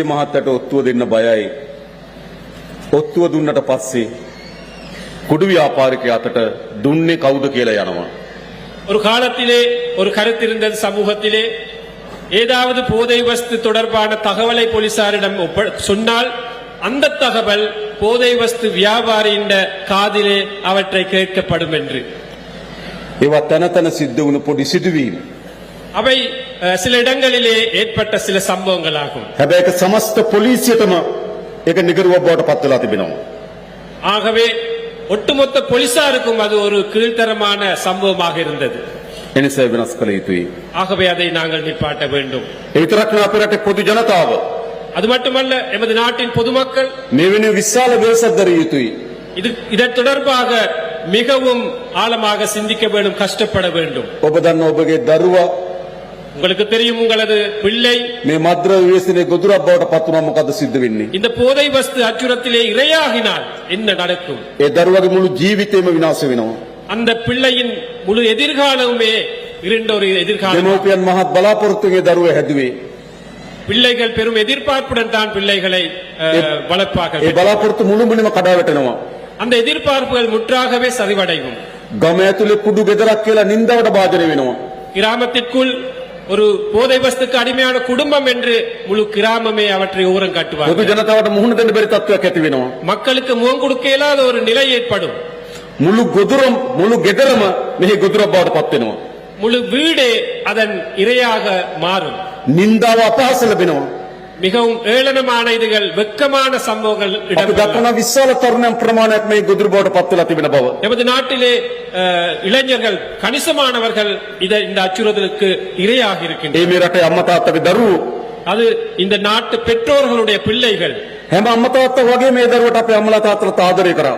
මහත්තයට ඔත්තුව දෙන්න බයයි. ඔත්තුව දුන්නට පස්සේ කුඩු ව්‍යාපාරිකයාට දුන්නේ කවුද කියලා යනවා. ஒரு காலத்திலே ஒரு கருத்திருந்தது சமூகத்திலே ஏதாவது போதை வஸ்து தொடர்பான தகவலை போலீசாரிடம் சொன்னால் அந்த தகவல் போதை வஸ்து வியாபாரியின் காதிலே அவற்றை கேட்கப்படும் என்று. ඒවා තන තන සිද්ධ වුණු පොඩි සිදුවීම්. அவை சில இடங்களிலே ஏற்பட்ட சில சம்பவங்களாகும். හැබැයි ඒක සමස්ත පොලිසියටම ඒක නිගරුවක් බවට පත් වෙලා තිබෙනවා. ஆகவே ஒட்டுமொத்த போலீசாருக்கும் அது ஒரு கீழ்த்தரமான சம்பவமாக இருந்தது. එනිසා වෙනස් කළ යුතුයි. ஆகவே அதை நாங்கள் நிப்பாட்ட வேண்டும். ඒ විතරක් නෙවෙයි අපේ රටේ පොදු ජනතාව அது மட்டுமல்ல எமது நாட்டின் பொதுமக்கள் මේ වෙන විශාල වෙනසක් දරිය යුතුයි. இதன் தொடர்பாக மிகவும் ஆழமாக சிந்திக்க வேண்டும், கஷ்டப்பட வேண்டும். ඔබ දන්න ඔබගේ දරුවා உங்களுக்கு தெரியும் உங்களது பிள்ளை මේ මද්ද්‍රව්‍ය ව්‍යසනයේ ගොදුරක් බවට පත් වුණා මොකද සිද්ධ වෙන්නේ? இந்த போதை வஸ்து அச்சுறுத்தலே இரையாகினால் என்ன நடக்கும்? ඒ දරුවාගේ මුළු ජීවිතේම විනාශ වෙනවා. அந்த பிள்ளையின் முழு எதிர்காலமுமே இருண்ட ஒரு எதிர்காலம். දෙමෝපියන් මහත් බලාපොරොත්තුගේ දරුවා හැදුවේ. பிள்ளைகள் பெரும் எதிர்பார்ப்புடன் தான் பிள்ளைகளை வளர்ப்பார்கள். ඒ බලාපොරොත්තු මුළුමනින්ම කඩා වැටෙනවා. அந்த எதிர்பார்ப்புகள் முற்றாகவே சரிவடையும். ගම ඇතුලේ කුඩු ගෙදරක් කියලා නින්දාවට භාජනය වෙනවා. கிராமத்திற்குள் ஒரு போதை வஸ்துக்கு அடிமையான குடும்பம் என்று முழு கிராமமே அவற்றை ஓரம் காட்டுவார்கள். පොදු ජනතාවට මුහුණ දෙන්න බැරි තත්ත්වයක් ඇති වෙනවා. மக்களுக்கு முகம் கொடுக்க இயலாத ஒரு நிலை ஏற்படும். මුළු ගොදුරම මුළු ගෙදරම මෙහි ගොදුරක් බවට පත් වෙනවා. முழு வீடே அதன் இரையாக மாறும். නින්දාව අපහාස ලැබෙනවා. மிகவும் ஏளனமான இதுகள், வெட்கமான சம்பவங்கள் අපි இடம்பெறும். දක්වන විශාල තරුණයන් ප්‍රමාණයක් මේ ගොදුරු බවට පත් වෙලා තිබෙන බව. நமது நாட்டிலே இளைஞர்கள் கணிசமானவர்கள் இந்த அச்சுறுத்தலுக்கு இரையாக இருக்கின்றனர். මේ රටේ අම්මා තාත්තගේ දරුවෝ அது இந்த நாட்டு பெற்றோர்களுடைய பிள்ளைகள். හැම අම්මා තාත්තා වගේ මේ දරුවට අපේ අම්මලා තාත්තලා ආදරය කරා.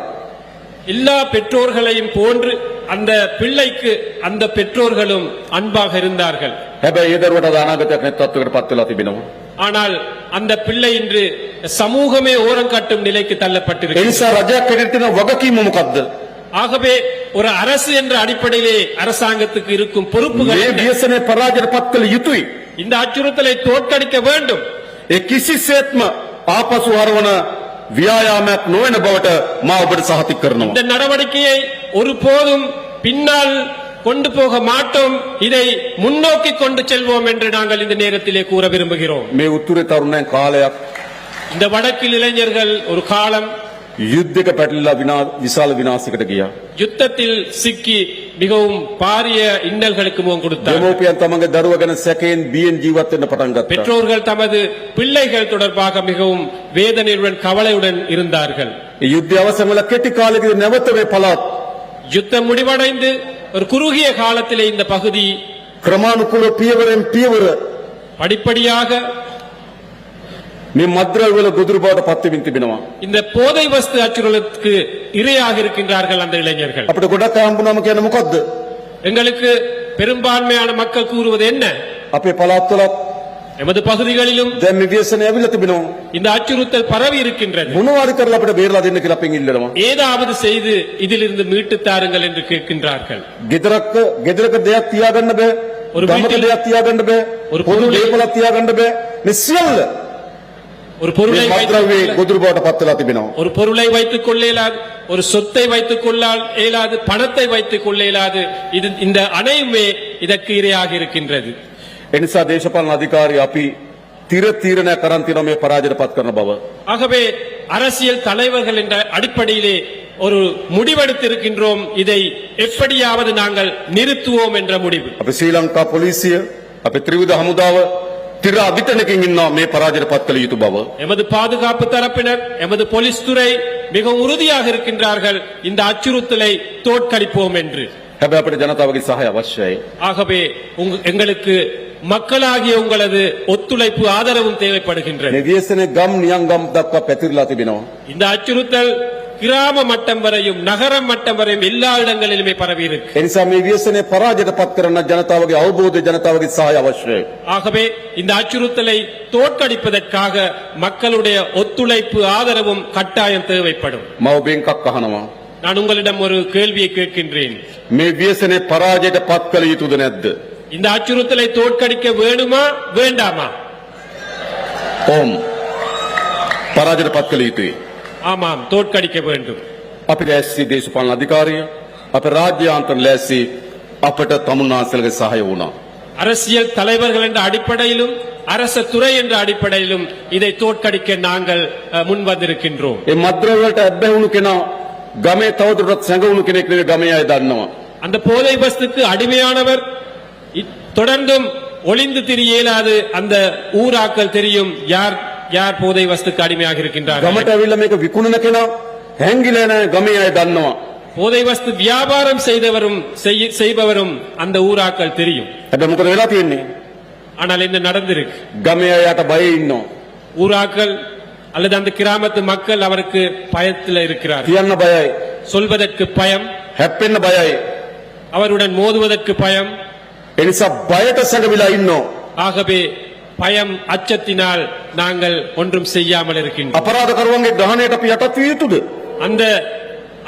எல்லா பெற்றோர்களையும் போன்று அந்த பிள்ளைக்கு அந்த பெற்றோர்களும் அன்பாக இருந்தார்கள். හැබැයි ඒ දරුවට අනාගතයක් නැති තත්ත්වයකට පත් වෙලා තිබෙනවා. ஆனால் அந்த பிள்ளை இன்று சமூகமே ஓரம் காட்டும் நிலைக்கு ඒ தள்ளப்பட்டிருக்கிறது. නිසා රජයක් හැටියට තියෙන වගකීම මොකද්ද? ஆகவே ஒரு அரசு என்ற அடிப்படையிலே அரசாங்கத்துக்கு இருக்கும் பொறுப்புகள் මේ என்ன? ව්‍යසනයේ පරාජයට පත් කළ යුතුයි. இந்த அச்சுறுத்தலை தோற்கடிக்க வேண்டும். ඒ කිසිසේත්ම ආපසු හරවන ව්‍යායාමයක් නොවන බවට මා ඔබට සහතික කරනවා. இந்த நடவடிக்கையை ஒருபோதும் பின்னால் கொண்டு போக மாட்டோம், இதை முன்னோக்கி கொண்டு செல்வோம் என்று நாங்கள் இந்த நேரத்திலே கூற விரும்புகிறோம். මේ උතුරේ තරුණයන් කාලයක් இந்த வடக்கில் இளைஞர்கள் ஒரு காலம் යුද්ධයක පැටලලා විශාල විනාශයකට ගියා. யுத்தத்தில் சிக்கி மிகவும் பாரிய இன்னல்களுக்கு முகம் கொடுத்தார். දෙමෝපියන් තමන්ගේ දරුවා ගැන සැකයෙන් බියෙන් ජීවත් වෙන්න පටන් ගත්තා. பெற்றோர்கள் தமது பிள்ளைகள் தொடர்பாக மிகவும் வேதனையுடன் கவலையுடன் இருந்தார்கள். ඒ යුද්ධය අවසන් වෙලා කෙටි කාලයකදී නැවත මේ පළාත් யுத்தம் முடிவடைந்து ஒரு குறுகிய காலத்திலே இந்த பகுதி ක්‍රමානුකූල පියවරෙන් පියවර படிப்படியாக මේ මද්ද්‍රව්‍ය වල ගොදුරු බවට පත් වෙමින් තිබෙනවා. இந்த போதை வஸ்து அச்சுறுத்தலுக்கு இரையாக இருக்கின்றார்கள் அந்த இளைஞர்கள். අපිට ගොඩක් හම්බුනම කියන්නේ මොකද්ද? எங்களுக்கு பெரும்பான்மையான மக்கள் கூறுவது என்ன? අපේ පළාත්වලත් எமது பகுதிகளிலும் දැන් මේ ව්‍යසනය ඇවිල්ලා තිබෙනවා. இந்த அச்சுறுத்தல் பரவி இருக்கின்றது. මොනවාරි කරලා අපිට බේරලා දෙන්න කියලා අපෙන් ඉල්ලනවා. ஏதாவது செய்து இதிலிருந்து மீட்டு தாருங்கள் என்று கேட்கின்றார்கள். ගෙදරක දෙයක් තියාගන්න බෑ. ஒரு ගමක வீட்டில் දෙයක් තියාගන්න බෑ. ஒரு පොදු பொருளை- දේපලක් තියාගන්න බෑ. මේ සියල්ල ஒரு பொருளை මේ මද්ද්‍රව්‍ය ගොදුරු බවට පත් වෙලා තිබෙනවා. ஒரு பொருளை வைத்துக் கொள்ள இயலாது, ஒரு சொத்தை வைத்துக் கொள்ள இயலாது, பணத்தை வைத்துக் கொள்ள இயலாது. இது இந்த அனைவுமே இதற்கு இரையாக இருக்கின்றது. ඒ නිසා දේශපාලන අධිකාරී අපි තිර තීරණයක් කරන් තියෙනවා මේ පරාජයට පත් කරන බව. ஆகவே அரசியல் தலைவர்கள் என்ற அடிப்படையிலே ஒரு முடிவெடுத்திருக்கின்றோம், இதை எப்படியாவது நாங்கள் நிறுத்துவோம் என்ற முடிவு. අපි ශ්‍රී ලංකා පොලිසිය අපේ ත්‍රිවිධ හමුදාව තිර අධිතනකින් ඉන්නවා මේ පරාජයට පත් කළ යුතු බව. எமது பாதுகாப்பு தரப்பினர், எமது போலீஸ் துறை மிகவும் உறுதியாக இருக்கின்றார்கள், இந்த அச்சுறுத்தலை தோற்கடிப்போம் என்று. හැබැයි අපිට ජනතාවගේ සහාය අවශ්‍යයි. ஆகவே எங்களுக்கு மக்களாகிய உங்களது ஒத்துழைப்பு ஆதரவும் தேவைப்படுகின்றது. මේ ව්‍යසනයේ ගම් නියම් ගම් දක්වා පැතිරලා තිබෙනවා. இந்த அச்சுறுத்தல் கிராம மட்டம் வரையும் நகர மட்டம் வரையும் எல்லா இடங்களிலுமே பரவி இருக்கு. ඒ නිසා මේ ව්‍යසනයේ පරාජයට පත් කරන ජනතාවගේ අවබෝධය ජනතාවගේ සහාය අවශ්‍යයි. ஆகவே இந்த அச்சுறுத்தலை தோற்கடிப்பதற்காக மக்களுடைய ஒத்துழைப்பு ஆதரவும் கட்டாயம் தேவைப்படும். මම ඔබෙන් එකක් අහනවා. நான் உங்களிடம் ஒரு கேள்வியை கேட்கின்றேன். මේ ව්‍යසනයේ පරාජයට පත් කළ යුතුද නැද්ද? இந்த அச்சுறுத்தலை தோற்கடிக்க வேணுமா வேண்டாமா? ඕම් පරාජයට පත් කළ යුතුයි. ஆமாம் தோற்கடிக்க வேண்டும். අපි ලෑස්ති දේශපාලන අධිකාරිය අප රාජ්‍යාන්තර ලෑස්ති අපට තමුන්නාන්සේලගේ සහාය වුණා. அரசியல் தலைவர்கள் என்ற அடிப்படையிலும் அரச துறை என்ற அடிப்படையிலும் இதை தோற்கடிக்க நாங்கள் முன் வந்திருக்கின்றோம். ඒ මද්ද්‍රව්‍යවලට ඇබ්බැහි වුණු කෙනා ගමේ තවදුරටත් සැඟවුණු කෙනෙක් නෙවෙයි ගමේ අය දන්නවා. அந்த போதை வஸ்துக்கு அடிமையானவர் தொடர்ந்தும் ஒளிந்து திரிய இயலாது அந்த ஊராக்கள் தெரியும் யார் யார் போதை வஸ்துக்கு அடிமையாக இருக்கின்றார்கள். ගමට ඇවිල්ලා මේක විකුණන කෙනා හැංගිලා නැහැ ගමේ අය දන්නවා. போதை வஸ்து வியாபாரம் செய்தவரும் செய்பவரும் அந்த ஊராக்கள் தெரியும். හැබැයි මොකද වෙලා තියෙන්නේ? ஆனால் என்ன நடந்திருக்கு? ගමේ අයට බයෙ ඉන්නවා. ஊராக்கள் அல்லது அந்த கிராமத்து மக்கள் அவருக்கு பயத்தில் இருக்கிறார். කියන්න බයයි. சொல்வதற்கு பயம், හැප්පෙන්න බයයි. அவருடன் மோதுவதற்கு பயம். ඒ නිසා බයට සැඟවිලා ඉන්නවා. ஆகவே பயம் அச்சத்தினால் நாங்கள் ஒன்றும் செய்யாமல் இருக்கின்றோம். අපරාධකරුවන්ගේ ග්‍රහණයට අපි යටත් විය යුතුද? அந்த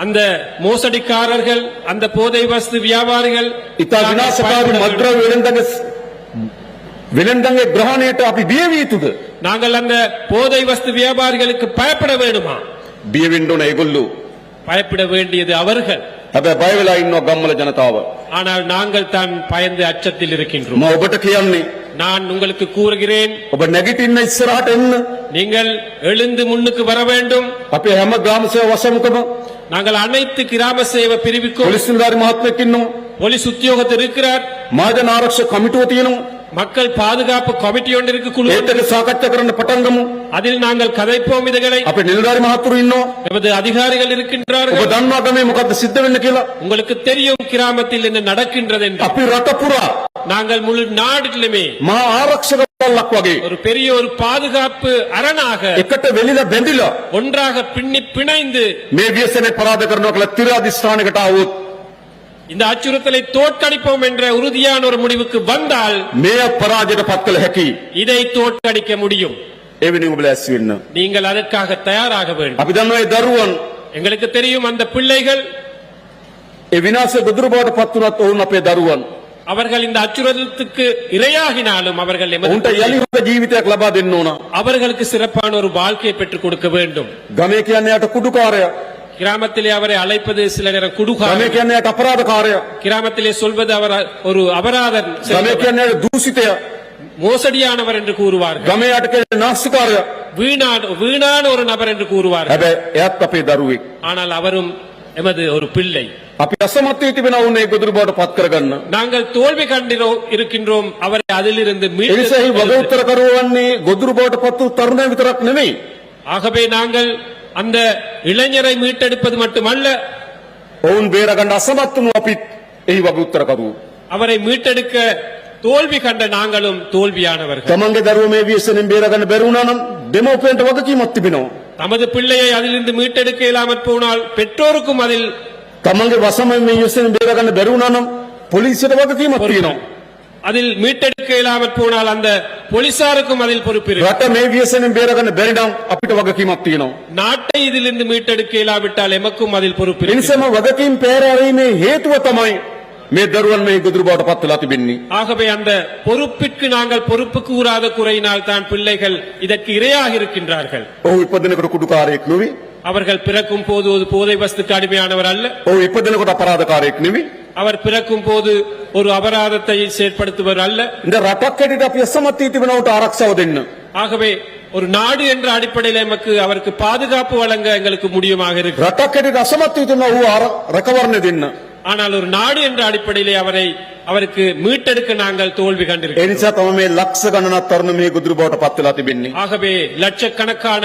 அந்த மோசடிக்காரர்கள் அந்த போதை வஸ்து வியாபாரிகள் ඉතා විනාශකාරී මද්ද්‍රව්‍ය වෙළෙන්දන්ගේ ග්‍රහණයට අපි බිය විය යුතුද? நாங்கள் அந்த போதை வஸ்து வியாபாரிகளுக்கு பயப்பட வேண்டுமா? බිය වෙන්න ඕන ඒගොල්ලෝ. பயப்பட வேண்டியது அவர்கள். හැබැයි බය වෙලා ඉන්නවා ගම්වල ජනතාව. ஆனால் நாங்கள் தான் பயந்து அச்சத்தில் இருக்கின்றோம். මම ඔබට කියන්නේ நான் உங்களுக்கு கூறுகிறேன், ඔබ නැගිටින්න ඉස්සරහට එන්න. நீங்கள் எழுந்து முன்னுக்கு வர வேண்டும். අපේ හැම ග්‍රාම සේවා වසමුකම நாங்கள் அனைத்து கிராம சேவை பிரிவுக்கும் පොලිස් නිලධාරි මහත්මයෙක් ඉන්නවා. போலீஸ் உத்தியோகத்தர் இருக்கிறார். මහජන ආරක්ෂක කමිටුව තියෙනවා. மக்கள் பாதுகாப்பு கமிட்டி ஒன்று இருக்கு, குழு. ඒත් එක සාකච්ඡා කරන්න පටන් ගමු. அதில் நாங்கள் கதைப்போம் இதுகளை. අපේ නිලධාරි මහතුරු ඉන්නවා. நமது அதிகாரிகள் ඔබ இருக்கின்றார்கள். දන්නවා ගමේ මොකද්ද සිද්ධ වෙන්නේ කියලා? உங்களுக்கு தெரியும் கிராமத்தில் என்ன நடக்கின்றது என்று. අපි රට පුරා நாங்கள் முழு நாட்டிலுமே මහා ආරක්ෂක බල්ලක් වගේ ஒரு பெரிய ஒரு பாதுகாப்பு அரணாக එකට වෙලිලා බැඳිලා ஒன்றாக பின்னி பிணைந்து මේ ව්‍යසනේ පරාද කරනවා කියලා තිර අධිෂ්ඨානයකට ආවොත් இந்த அச்சுறுத்தலை தோற்கடிப்போம் என்ற உறுதியான ஒரு முடிவுக்கு வந்தால் මේ පරාජයට පත් කළ හැකි. இதை தோற்கடிக்க முடியும். එවැනි ඔබ ලෑස්ති වෙන්න. நீங்கள் அதற்காக தயாராக வேண்டும். අපි දන්නවා ඒ දරුවන් எங்களுக்கு தெரியும் அந்த பிள்ளைகள், ඒ විනාශය ගොදුරු බවට පත් වුණත් ඔවුන් අපේ දරුවන්. அவர்கள் இந்த அச்சுறுத்தலுக்கு இரையாகினாலும் அவர்கள் எமது උන්ට යලි හොඳ ජීවිතයක් ලබා දෙන්න ඕන. அவர்களுக்கு சிறப்பான ஒரு வாழ்க்கையை பெற்றுக் கொடுக்க வேண்டும். ගමේ කියන්නේ යට කුඩුකාරයා. கிராமத்திலே அவரை அழைப்பது சில நேரம் ගමේ குடுகாரர், කියන්නේ යට අපරාධකාරයා. கிராமத்திலே சொல்வது அவர் ஒரு அபராதன், ගමේ කියන්නේ යට දූෂිතයා. மோசடியானவர் என்று கூறுவார்கள். ගමේ යට කියන්නේ නාස්තිකාරයා. வீணான ஒரு நபர் என்று கூறுவார்கள். හැබැයි එයත් අපේ දරුවෙක්. ஆனால் அவரும் எமது ஒரு பிள்ளை. අපි අසමත් වී තිබෙනා උන් ඒ ගොදුරු බවට පත් කරගන්න. நாங்கள் தோல்வி இருக்கின்றோம் அவரை அதிலிருந்து ඒ නිසා මේ වග උත්තර කරවන්නේ ගොදුරු බවට පත් වූ තරුණයන් විතරක් නෙවෙයි. ஆகவே நாங்கள் அந்த இளைஞரை மீட்டெடுப்பது மட்டுமல்ல, ඔවුන් බේරගන්න අසමත් වුණු අපිත් එහි වග උත්තර කරු. அவரை மீட்டெடுக்க தோல்வி கண்ட நாங்களும் தோல்வியானவர்கள். තමන්ගේ දරුවෝ මේ ව්‍යසනෙන් බේරගන්න බැරි වුණා නම් දෙමව්පියන්ට වගකීමක් තිබෙනවා. தமது பிள்ளையை அதிலிருந்து மீட்டெடுக்க இயலாமற் போனால் பெற்றோருக்கும் அதில் තමන්ගේ වසමෙන් මේ ව්‍යසනෙන් බේරගන්න බැරි වුණා නම් පොලිසියට වගකීමක් තියෙනවා. அதில் மீட்டெடுக்க இயலாமற் போனால் அந்த போலீசாருக்கும் அதில் பொறுப்பு இருக்கு. රට මේ ව්‍යසනෙන් බේරගන්න බැරි නම් අපිට වගකීමක් තියෙනවා. நாட்டை இதிலிருந்து மீட்டெடுக்க இயலாவிட்டால் எமக்கும் அதில் பொறுப்பு ඒ இருக்கு. නිසාම වගකීම් පෙරහැරීමේ හේතුව තමයි මේ දරුවන් මේ ගොදුරු බවට පත් වෙලා තිබෙන්නේ. ஆகவே அந்த பொறுப்பிற்கு நாங்கள் பொறுப்பு கூறாத குறையினால் தான் பிள்ளைகள் இதற்கு இரையாக இருக்கின்றார்கள். ඔහු ඉපදෙනකොට කුඩුකාරයෙක් නෙවෙයි. அவர்கள் பிறக்கும் போது ஒரு போதை வஸ்துக்கு அடிமையானவர் அல்ல. ඔහු ඉපදෙනකොට අපරාධකාරයෙක් නෙවෙයි. அவர் பிறக்கும் போது ஒரு அபராதத்தை செயற்படுத்துவர் அல்ல. ඉතින් රටක් හැටියට අපි අසමත් වී තිබෙනවට ආරක්ෂාව දෙන්න. ஆகவே ஒரு நாடு என்ற அடிப்படையில் எமக்கு அவருக்கு பாதுகாப்பு வழங்க எங்களுக்கு முடியுமாக இருக்கு. රටක් හැටියට අසමත් වී තිබෙනවා ඔහු රැකවරණය දෙන්න. ஆனால் ஒரு நாடு என்ற அடிப்படையிலே அவருக்கு மீட்டெடுக்க நாங்கள் தோல்வி ඒ கண்டிருக்கிறோம். නිසා තමයි මේ ලක්ෂ ගණනක් තරුණ මේ ගොදුරු බවට පත් වෙලා තිබෙන්නේ. ஆகவே லட்சக்கணக்கான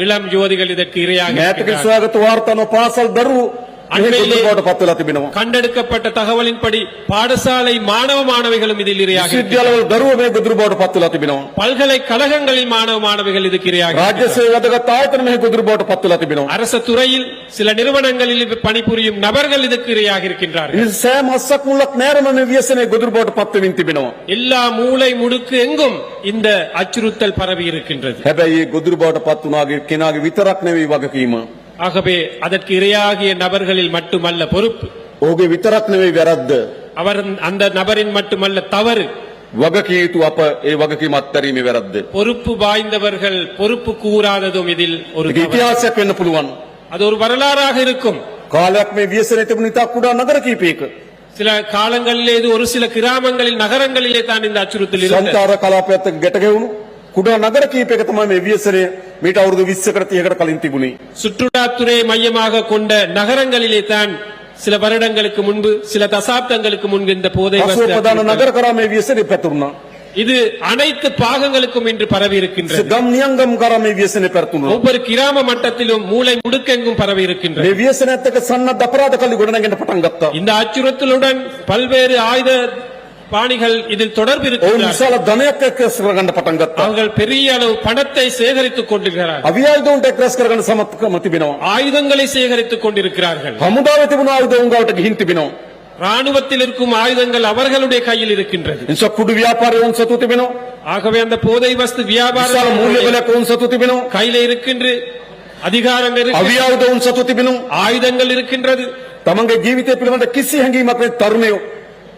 இளம் யுவதிகள் இதற்கு இரையாக මෑතක இருக்கிறார்கள். සොයාගත් වාර්තාන පාසල් දරුවෝ මේ ගොදුරු බවට පත් වෙලා තිබෙනවා. கண்டெடுக்கப்பட்ட தகவலின்படி பாடசாலை மாணவ மாணவிகளும் இதில் இரையாக இருக்கிறார்கள். විශ්වවිද්‍යාලවල දරුවෝ මේ ගොදුරු බවට පත් වෙලා තිබෙනවා. பல்கலைக்கழகங்களில் மாணவ மாணவிகள் இதுக்கு இரையாக රාජ්‍ය இருக்கிறார்கள். සේවය වැදගත් ආයතන මේ ගොදුරු බවට පත් වෙලා තිබෙනවා. அரச துறையில் சில நிறுவனங்களில் பணிபுரியும் நபர்கள் இதுக்கு இரையாக இருக்கின்றார்கள். ඉතින් සෑම අස්සක් මුලක් නෑරම මේ ව්‍යසනයේ ගොදුරු බවට පත් වෙමින් තිබෙනවා. எல்லா மூளை முடுக்கு எங்கும் இந்த அச்சுறுத்தல் பரவி இருக்கின்றது. හැබැයි මේ ගොදුරු බවට පත් වුණාගේ කෙනාගේ විතරක් නෙවෙයි වගකීම. ஆகவே அதற்கு இரையாகிய நபர்களில் மட்டுமல்ல பொறுப்பு, ඔහුගේ විතරක් නෙවෙයි වැරද්ද. அவர் அந்த நபரின் மட்டுமல்ல தவறு. වගකිය යුතු අප ඒ වගකීම අත්හැරීමේ වැරද්ද. பொறுப்பு வாய்ந்தவர்கள் பொறுப்பு கூறாததும் இதில் ஒரு ඒක தவறு. ඉතිහාසයක් වෙන්න පුළුවන්. அது ஒரு வரலாறாக இருக்கும். කාලයක් මේ ව්‍යසනයේ තිබුණ ඉතා කුඩා නගර කීපයක சில காலங்களிலே இது ஒரு சில கிராமங்களில் நகரங்களிலே தான் இந்த அச்சுறுத்தல் இருந்தது. සංචාර කලාපයත් එක්ක ගැට ගැවුණු කුඩා නගර කීපයක තමයි මේ ව්‍යසනය මීට අවුරුදු 20කට 30කට කලින් තිබුණේ. சுற்றுலாத்துறை மையமாக கொண்ட நகரங்களிலே தான் சில வருடங்களுக்கு முன்பு சில தசாப்தங்களுக்கு முன்பு இந்த போதை පසුව வஸ்து ප්‍රධාන அச்சுறுத்தல். නගර කරා මේ ව්‍යසනය පැතුරුණා. இது அனைத்து பாகங்களுக்கும் இன்று பரவி இருக்கின்றது. ගම් නියංගම් කරා මේ ව්‍යසනය පැතුරුණා. ஒவ்வொரு கிராம மட்டத்திலும் மூளை முடுக்கெங்கும் பரவி இருக்கின்றது. මේ ව්‍යසනයත් එක්ක සන්නද්ධ අපරාධ කල්ලි ගොඩනගෙන පටන් ගත්තා. இந்த அச்சுறுத்தலுடன் பல்வேறு ஆயுத பாணிகள் இதில் தொடர்பு ඔවුන් இருக்கிறார்கள். විශාල ධනයක් එක්රැස් කරගන්න පටන් ගත්තා. அவர்கள் பெரிய அளவு பணத்தை சேகரித்துக் கொண்டிருக்கிறார்கள். අවියායුධ එක්රැස් කරගන්න සමත්කම තිබෙනවා. ஆயுதங்களை சேகரித்துக் கொண்டிருக்கிறார்கள். හමුදාවේ තිබුණ ආයුධ උන් ගාවට ගිහින් තිබෙනවා. ராணுவத்தில் இருக்கும் ஆயுதங்கள் அவர்களுடைய கையில் இருக்கின்றது. නිසා කුඩු ව්‍යාපාරය උන් සතු තිබෙනවා. ஆகவே அந்த போதை வஸ்து විශාල வியாபாரம் මූල්‍ය බලයක් උන් සතු තිබෙනවා. கையில இருக்கின்ற அதிகாரம் இருக்கு, අවියායුධ උන් සතු තිබෙනවා. ஆயுதங்கள் இருக்கின்றது. තමන්ගේ ජීවිතය පිළිබඳ කිසි හැඟීමක් නැති තරුණයෝ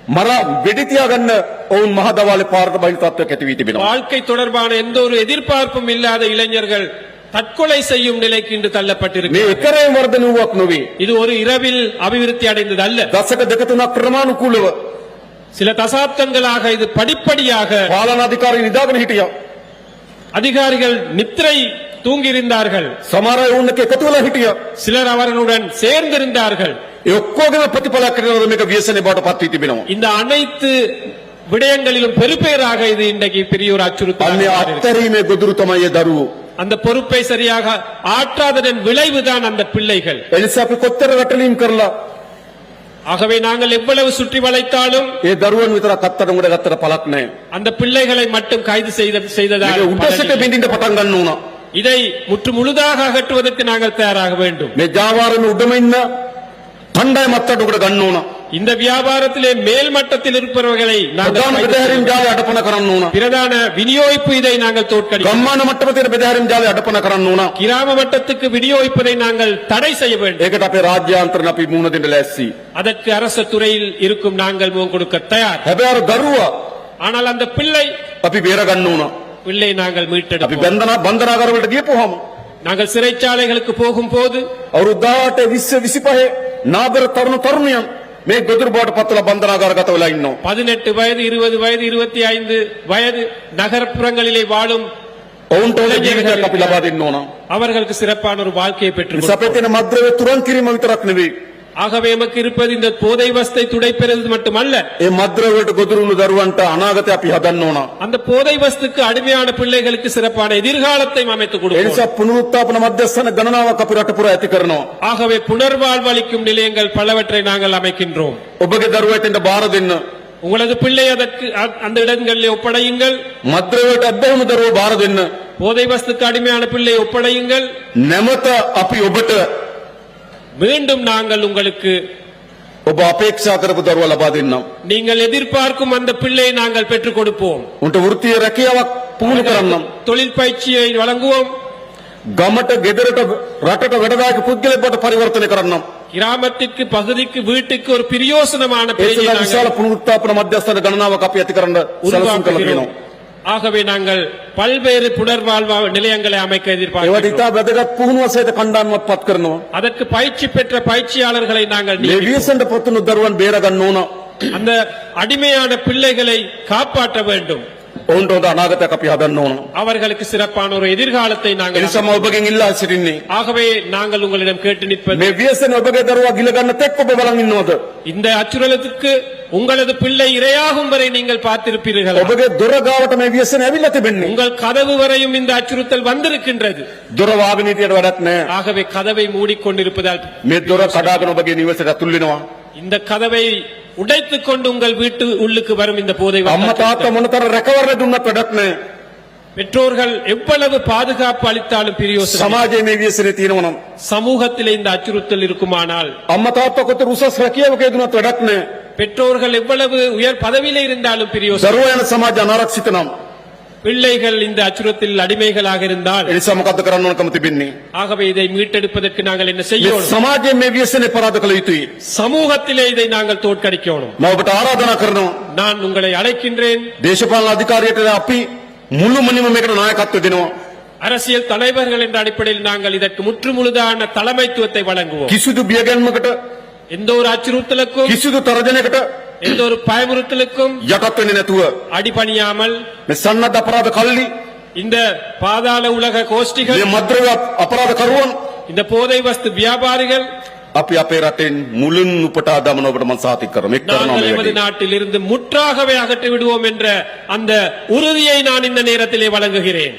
මර වෙඩි තියාගන්න ඔවුන් මහ දවාලේ පාරට බහින තත්ත්වයක් ඇති වී තිබෙනවා. வாழ்க்கை தொடர்பான எந்த ஒரு எதிர்பார்ப்பும் இல்லாத இளைஞர்கள் தற்கொலை செய்யும் நிலைக்கு இன்று මේ தள்ளப்பட்டிருக்கிறார்கள். එකරේ වර්ධන වූවක් නොවේ. இது ஒரு இரவில் அபிவிருத்தி அடைந்தது அல்ல. දශක දෙක තුනක් ක්‍රමානුකූලව சில தசாப்தங்களாக இது படிப்படியாக පාලනාධිකාරී නිදාගෙන හිටියා. அதிகாரிகள் நித்திரை தூங்கியிருந்தார்கள். සමහර අය උන් එක්ක එකතු වෙලා හිටියා. சிலர் அவர்களுடன் சேர்ந்திருந்தார்கள். ඒ ඔක්කොගේම ප්‍රතිඵලයක් කරනවද මේක ව්‍යසනයේ බවට පත් වී තිබෙනවා. இந்த அனைத்து விடயங்களிலும் பெருபேராக இது இன்றைக்கு பெரிய ஒரு අන්නේ அச்சுறுத்தல். අත්හැරීමේ ගොදුරු තමයි ඒ දරුවෝ. அந்த பொறுப்பை சரியாக ஆற்றாததன் விளைவுதான் அந்த பிள்ளைகள். එනිසා අපි කොච්චර රටලීම් කරලා ஆகவே நாங்கள் எவ்வளவு சுற்றி வளைத்தாலும் ඒ දරුවන් විතරක් අත්තට උඩ ගත්තට පළක් නැහැ. அந்த பிள்ளைகளை மட்டும் கைது செய்ததால் මේක උඩසට பலனில்லை. බින්දින්න පටන් ගන්න ඕන. இதை முற்று முழுதாக அகற்றுவதற்கு நாங்கள் தயாராக வேண்டும். මේ ජාවාරමේ උඩම ඉන්න කණ්ඩායම අත්තට උඩ ගන්න ඕන. இந்த வியாபாரத்திலே மேல் மட்டத்தில் இருப்பவர்களை நாங்கள் ප්‍රධාන கைது බෙදාහැරීම් செய்ய- ජාලය අඩපණ කරන්න ඕන. பிரதான விநியோகிப்பு இதை நாங்கள் தோற்கடிக்க ගම්මාන මට්ටමේ තියෙන බෙදාහැරීම් ජාලය අඩපණ කරන්න ඕන. கிராம மட்டத்துக்கு விநியோகிப்பதை நாங்கள் தடை செய்ய வேண்டும். ඒකට අපේ රාජ්‍යාන්තරණ අපි මුහුණ දෙන්න ලෑස්ති. அதற்கு அரசு துறையில் இருக்கும் நாங்கள் முகம் கொடுக்க தயார். හැබැයි අර දරුවා ஆனால் அந்த பிள்ளை අපි බේර ගන්න ඕන. பிள்ளை நாங்கள் අපි மீட்டெடுப்போம். බන්ධනාගාර වලට ගියපුවාම நாங்கள் சிறைச்சாலைகளுக்கு போகும் போது අවුරුදු 18 20 25 නාගර තරුණියන් මේ ගොදුරු බවට පත්වලා බන්ධනාගාරගත වෙලා ඉන්නවා. 18 வயது 20 வயது 25 வயது நகர்ப்புறங்களிலே வாழும் ඔවුන්ට ඕන ජීවිතයක් අපි ලබා දෙන්න ඕන. அவர்களுக்கு சிறப்பான ஒரு வாழ்க்கையை பெற்றுக் නිසා අපේ තියෙන මද්ද්‍රව්‍ය තුරන් කිරීම විතරක් නෙවෙයි. ஆகவே நமக்கு இருப்பது இந்த போதை வஸ்தை துடைப்பெறுவது மட்டுமல்ல, ඒ මද්ද්‍රව්‍ය වලට ගොදුරු වුණු දරුවන්ට අනාගතය අපි හදන්න ඕන. அந்த போதை வஸ்துக்கு அடிமையான பிள்ளைகளுக்கு சிறப்பான எதிர்காலத்தை அமைத்துக் ඒ கொடுப்போம். නිසා පුනරුත්ථාපන මධ්‍යස්ථාන ගණනාවක් අපි රට පුරා ඇති කරනවා. ஆகவே புனர்வாழ்வளிக்கும் நிலையங்கள் பலவற்றை நாங்கள் அமைக்கின்றோம். ඔබගේ දරුවට එන්න බාර දෙන්න. உங்களது பிள்ளை அதற்கு அந்த இடங்களிலே ஒப்படையுங்கள். මද්ද්‍රව්‍යයට අබ්බැහිම දරුවෝ බාර දෙන්න. போதை வஸ்துக்கு அடிமையான பிள்ளை ஒப்படையுங்கள். නැමත අපි ඔබට மீண்டும் நாங்கள் உங்களுக்கு ඔබ අපේක්ෂා කරපු දරුවා ලබා දෙන්නම්. நீங்கள் எதிர்பார்க்கும் அந்த பிள்ளையை நாங்கள் பெற்றுக் கொடுப்போம். උන්ට වෘත්තීය රැකියාවක් පුහුණු කරන්නම්. தொழில் பயிற்சியை வழங்குவோம். ගමට ගෙදරට රටට වැඩදායක පුද්ගලයෙක් බවට පරිවර්තනය කරන්නම්. கிராமத்திற்கு பகுதிக்கு வீட்டுக்கு ஒரு பிரயோசனமான ඒ பேஜை සඳහා நாங்கள் විශාල පුනරුත්ථාපන මධ්‍යස්ථාන ගණනාවක් අපි ඇති කරන්න සැලසුම් කරලා உருவாக்குகிறோம். තියෙනවා. ஆகவே நாங்கள் பல்வேறு புனர்வாழ்வு நிலையங்களை அமைக்க ඒවට எதிர்பார்க்கிறோம். ඉතා වැදගත් පුහුණුව සහිත කණ්ඩායමක් පත් කරනවා. அதற்கு பயிற்சி பெற்ற பயிற்சியாளர்களை நாங்கள் මේ நியமிக்கிறோம். ව්‍යසනට පත්වුණු දරුවන් බේර ගන්න ඕන. அந்த அடிமையான பிள்ளைகளை காப்பாற்ற வேண்டும். ඔවුන්ට හොඳ අනාගතයක් අපි හදන්න ඕන. அவர்களுக்கு சிறப்பான ஒரு எதிர்காலத்தை ඒ நாங்கள் නිසා මම ඔබගෙන් ඉල්ලා සිටින්නේ ஆகவே நாங்கள் உங்களிடம் கேட்டு நிற்பது, මේ ව්‍යසන ඔබගේ දරුවා ගිල ගන්න තෙක් ඔබ බලන් ඉන්නවද? இந்த அச்சுறுத்தலுக்கு உங்களது பிள்ளை இரையாகும் வரை நீங்கள் பார்த்திருப்பீர்கள். ඔබගේ දොර ගාවට මේ ව්‍යසන ඇවිල්ලා තිබෙන්නේ. உங்கள் கதவு வரையும் இந்த அச்சுறுத்தல் வந்திருக்கின்றது. දොර වාගෙන හිටියට වැඩක් නැහැ. ஆகவே கதவை மூடிக்கொண்டிருப்பதால் මේ දොර කඩාගෙන ඔබගේ නිවසට ඇතුල් වෙනවා. இந்த கதவை உடைத்துக் கொண்டு உங்கள் வீட்டு உள்ளுக்கு வரும் இந்த போதை අම්මා வஸ்து. තාත්තා මොනතර රැකවරණ දුන්නත් වැඩක් නැහැ. பெற்றோர்கள் எவ்வளவு பாதுகாப்பு அளித்தாலும் பிரயோசனம். සමාජයේ මේ ව්‍යසනේ තියෙනවා නම් சமூகத்திலே இந்த அச்சுறுத்தல் இருக்குமானால், අම්මා තාත්තා කොතර උසස් රැකියාවක යෙදුනත් වැඩක් නැහැ. பெற்றோர்கள் எவ்வளவு உயர் பதவியிலே இருந்தாலும் பிரயோசனம். දරුවා යන සමාජ අනාරක්ෂිත නම් பிள்ளைகள் இந்த அச்சுறுத்தலில் அடிமைகளாக இருந்தால் එනිසා මොකද්ද කරන්න ඕනකම තිබෙන්නේ? ஆகவே இதை மீட்டெடுப்பதற்கு நாங்கள் என்ன මේ செய்யணும்? සමාජයේ මේ ව්‍යසනේ පරාද කළ යුතුයි. சமூகத்திலே இதை நாங்கள் தோற்கடிக்கணும். මම ඔබට ආරාධනා කරනවා நான் உங்களை அழைக்கின்றேன். දේශපාලන අධිකාරියට අපි මුළුමනින්ම මේකට නායකත්වය දෙනවා. அரசியல் தலைவர்கள் என்ற அடிப்படையில் நாங்கள் இதற்கு முற்றுமுழுதான தலைமைத்துவத்தை வழங்குவோம். කිසිදු බියගැන්මකට எந்த ஒரு அச்சுறுத்தலுக்கும் කිසිදු තරජනයකට எந்த ஒரு பயமுறுத்தலுக்கும் යටත් වෙන්නේ නැතුව அடிபணியாமல் මේ සන්නද්ධ අපරාධ කල්ලි இந்த பாதாள உலக கோஷ்டிகள், මේ මද්ද්‍රව්‍ය අපරාධ කරුවන් இந்த போதை வஸ்து வியாபாரிகள் අපි අපේ රටෙන් මුලින් උපටා දමන ඔබට මම සාතික කරනවා. එක් කරනවා நாங்கள் මේ எமது වැඩේ. நாட்டில் இருந்து முற்றாகவே அகற்றி விடுவோம் என்ற அந்த உறுதியை நான் இந்த நேரத்திலே வழங்குகிறேன்.